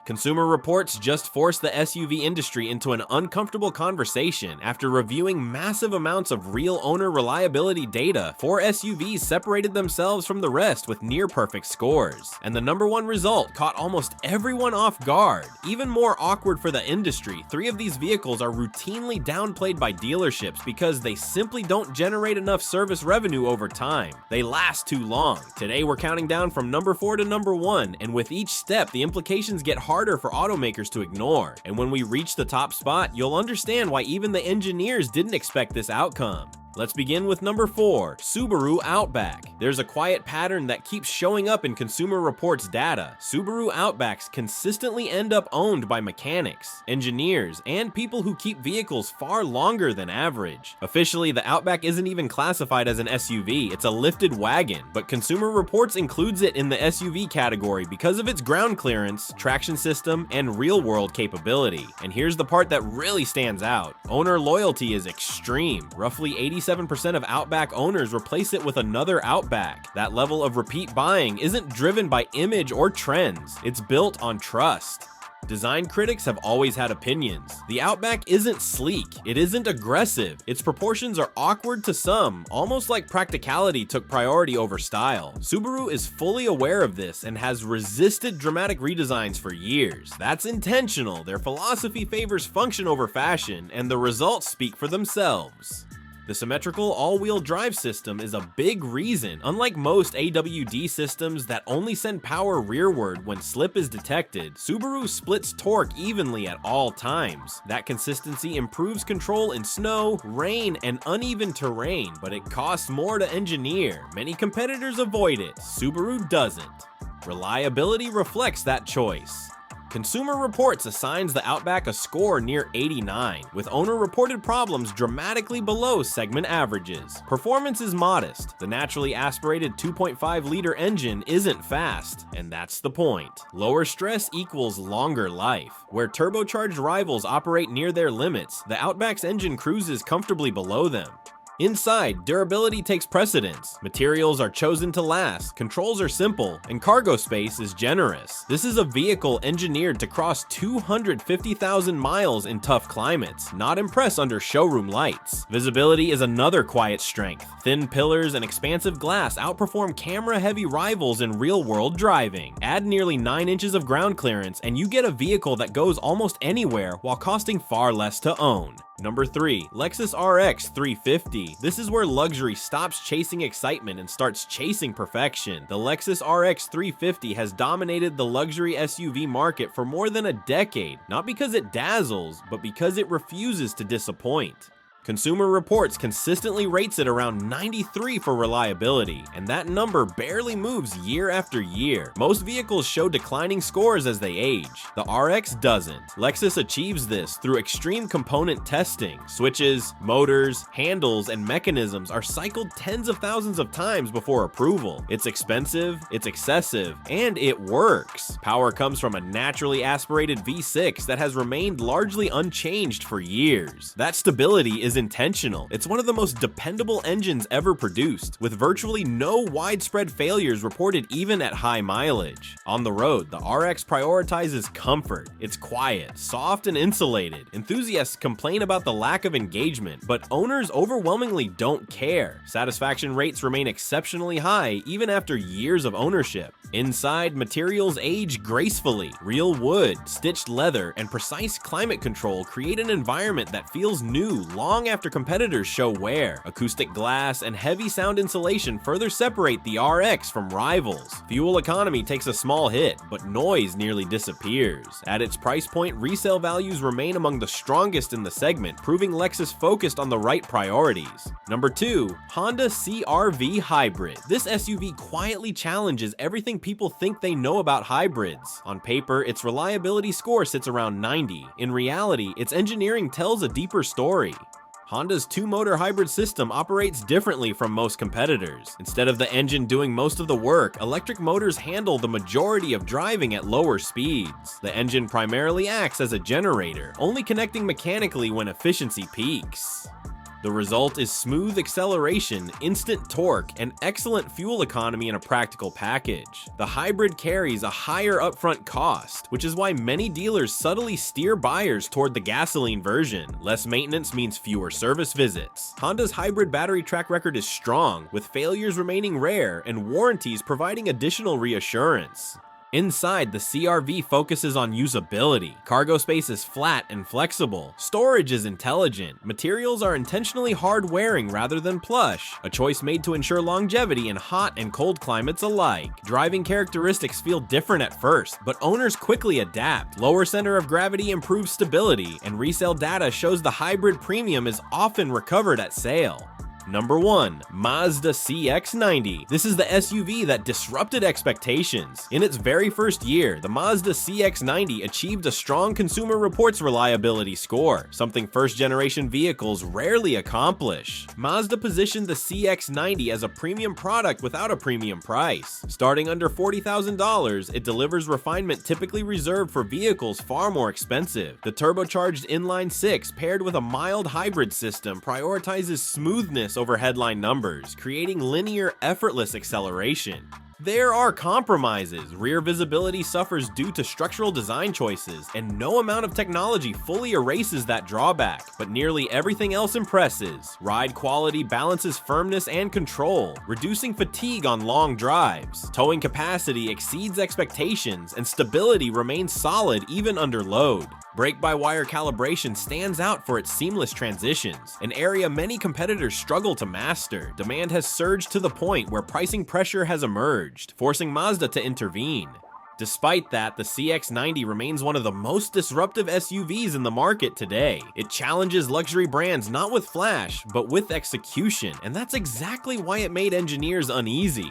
Consumer Reports just forced the SUV industry into an uncomfortable conversation after reviewing massive amounts of real owner reliability data. 4 SUVs separated themselves from the rest with near-perfect scores, and the #1 result caught almost everyone off guard. Even more awkward for the industry, 3 of these vehicles are routinely downplayed by dealerships because they simply don't generate enough service revenue over time. They last too long. Today we're counting down from #4 to #1, and with each step the implications get harder for automakers to ignore. And when we reach the top spot, you'll understand why even the engineers didn't expect this outcome. Let's begin with #4, Subaru Outback. There's a quiet pattern that keeps showing up in Consumer Reports data. Subaru Outbacks consistently end up owned by mechanics, engineers, and people who keep vehicles far longer than average. Officially, the Outback isn't even classified as an SUV, it's a lifted wagon, but Consumer Reports includes it in the SUV category because of its ground clearance, traction system, and real-world capability. And here's the part that really stands out. Owner loyalty is extreme. Roughly 87% of Outback owners replace it with another Outback. That level of repeat buying isn't driven by image or trends, it's built on trust. Design critics have always had opinions. The Outback isn't sleek, it isn't aggressive, its proportions are awkward to some, almost like practicality took priority over style. Subaru is fully aware of this and has resisted dramatic redesigns for years. That's intentional, their philosophy favors function over fashion, and the results speak for themselves. The symmetrical all-wheel drive system is a big reason. Unlike most AWD systems that only send power rearward when slip is detected, Subaru splits torque evenly at all times. That consistency improves control in snow, rain, and uneven terrain, but it costs more to engineer. Many competitors avoid it, Subaru doesn't. Reliability reflects that choice. Consumer Reports assigns the Outback a score near 89, with owner-reported problems dramatically below segment averages. Performance is modest. The naturally aspirated 2.5-liter engine isn't fast, and that's the point. Lower stress equals longer life. Where turbocharged rivals operate near their limits, the Outback's engine cruises comfortably below them. Inside, durability takes precedence. Materials are chosen to last, controls are simple, and cargo space is generous. This is a vehicle engineered to cross 250,000 miles in tough climates, not impress under showroom lights. Visibility is another quiet strength. Thin pillars and expansive glass outperform camera-heavy rivals in real-world driving. Add nearly 9 inches of ground clearance, and you get a vehicle that goes almost anywhere while costing far less to own. #3, Lexus RX 350. This is where luxury stops chasing excitement and starts chasing perfection. The Lexus RX 350 has dominated the luxury SUV market for more than a decade, not because it dazzles, but because it refuses to disappoint. Consumer Reports consistently rates it around 93 for reliability, and that number barely moves year after year. Most vehicles show declining scores as they age. The RX doesn't. Lexus achieves this through extreme component testing. Switches, motors, handles, and mechanisms are cycled tens of thousands of times before approval. It's expensive, it's excessive, and it works. Power comes from a naturally aspirated V6 that has remained largely unchanged for years. That stability is intentional. It's one of the most dependable engines ever produced, with virtually no widespread failures reported even at high mileage. On the road, the RX prioritizes comfort. It's quiet, soft, and insulated. Enthusiasts complain about the lack of engagement, but owners overwhelmingly don't care. Satisfaction rates remain exceptionally high even after years of ownership. Inside, materials age gracefully. Real wood, stitched leather, and precise climate control create an environment that feels new long after competitors show wear. Acoustic glass and heavy sound insulation further separate the RX from rivals. Fuel economy takes a small hit, but noise nearly disappears. At its price point, resale values remain among the strongest in the segment, proving Lexus focused on the right priorities. #2, Honda CR-V Hybrid. This SUV quietly challenges everything people think they know about hybrids. On paper, its reliability score sits around 90. In reality, its engineering tells a deeper story. Honda's 2-motor hybrid system operates differently from most competitors. Instead of the engine doing most of the work, electric motors handle the majority of driving at lower speeds. The engine primarily acts as a generator, only connecting mechanically when efficiency peaks. The result is smooth acceleration, instant torque, and excellent fuel economy in a practical package. The hybrid carries a higher upfront cost, which is why many dealers subtly steer buyers toward the gasoline version. Less maintenance means fewer service visits. Honda's hybrid battery track record is strong, with failures remaining rare and warranties providing additional reassurance. Inside, the CR-V focuses on usability. Cargo space is flat and flexible. Storage is intelligent. Materials are intentionally hard-wearing rather than plush, a choice made to ensure longevity in hot and cold climates alike. Driving characteristics feel different at first, but owners quickly adapt. Lower center of gravity improves stability, and resale data shows the hybrid premium is often recovered at sale. Number 1. Mazda CX-90. This is the SUV that disrupted expectations. In its very first year, the Mazda CX-90 achieved a strong Consumer Reports reliability score, something first-generation vehicles rarely accomplish. Mazda positioned the CX-90 as a premium product without a premium price. Starting under $40,000, it delivers refinement typically reserved for vehicles far more expensive. The turbocharged inline-6 paired with a mild hybrid system prioritizes smoothness over headline numbers, creating linear, effortless acceleration. There are compromises. Rear visibility suffers due to structural design choices, and no amount of technology fully erases that drawback, but nearly everything else impresses. Ride quality balances firmness and control, reducing fatigue on long drives. Towing capacity exceeds expectations, and stability remains solid even under load. Brake-by-wire calibration stands out for its seamless transitions, an area many competitors struggle to master. Demand has surged to the point where pricing pressure has emerged, forcing Mazda to intervene. Despite that, the CX-90 remains one of the most disruptive SUVs in the market today. It challenges luxury brands not with flash, but with execution, and that's exactly why it made engineers uneasy.